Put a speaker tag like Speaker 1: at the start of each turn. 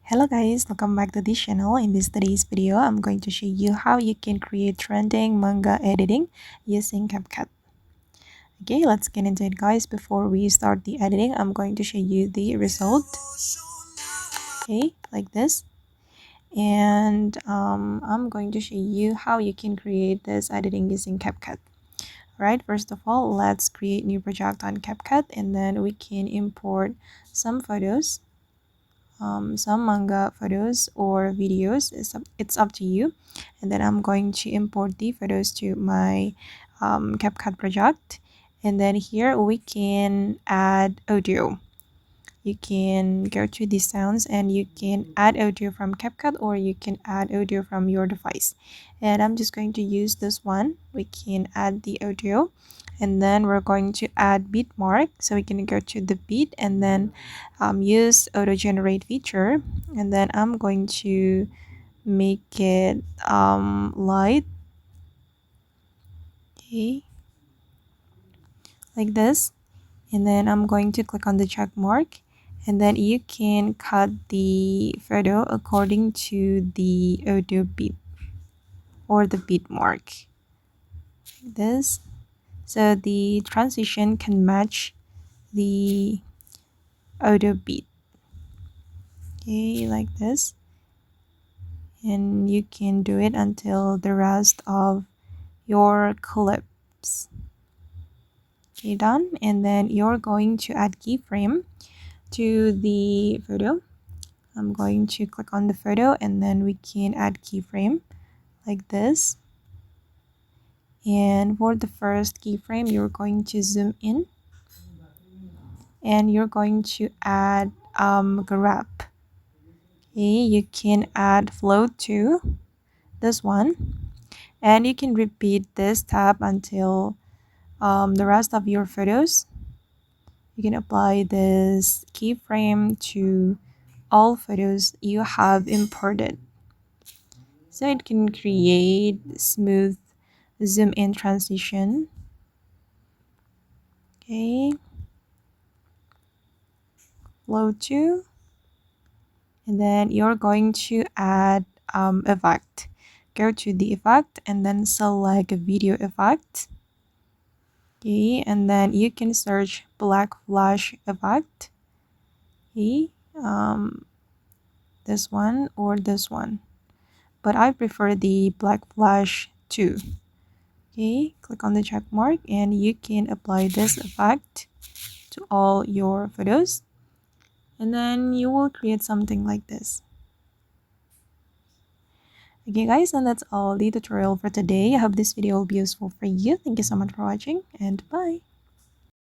Speaker 1: Hello guys, welcome back to this channel. In today's video, I'm going to show you how you can create trending manga editing using CapCut. Okay, let's get into it guys. Before we start the editing, I'm going to show you the result. Okay, like this. And I'm going to show you how you can create this editing using CapCut. Right, first of all, let's create new project on CapCut, and then we can import some photos, some manga photos or videos. It's up to you. And then I'm going to import the photos to my CapCut project, and then here we can add audio. You can go to the sounds and you can add audio from CapCut, or you can add audio from your device. And I'm just going to use this one. We can add the audio, and then we're going to add beat mark. So we can go to the beat and then use auto generate feature, and then I'm going to make it light. Okay, like this. And then I'm going to click on the check mark, and then you can cut the photo according to the audio beat or the beat mark, like this, so the transition can match the audio beat. Okay, like this. And you can do it until the rest of your clips. Okay, done. And then you're going to add keyframe to the photo. I'm going to click on the photo, and then we can add keyframe like this. And for the first keyframe, you're going to zoom in, and you're going to add grab. Okay, you can add float to this one, and you can repeat this tab until the rest of your photos. You can apply this keyframe to all photos you have imported, so it can create smooth zoom in transition. Okay, flow to, and then you're going to add effect. Go to the effect and then select a video effect. Okay, and then you can search black flash effect. Okay, this one or this one, but I prefer the black flash 2. Okay, click on the check mark, and you can apply this effect to all your photos, and then you will create something like this. Okay guys, and that's all the tutorial for today. I hope this video will be useful for you. Thank you so much for watching, and bye.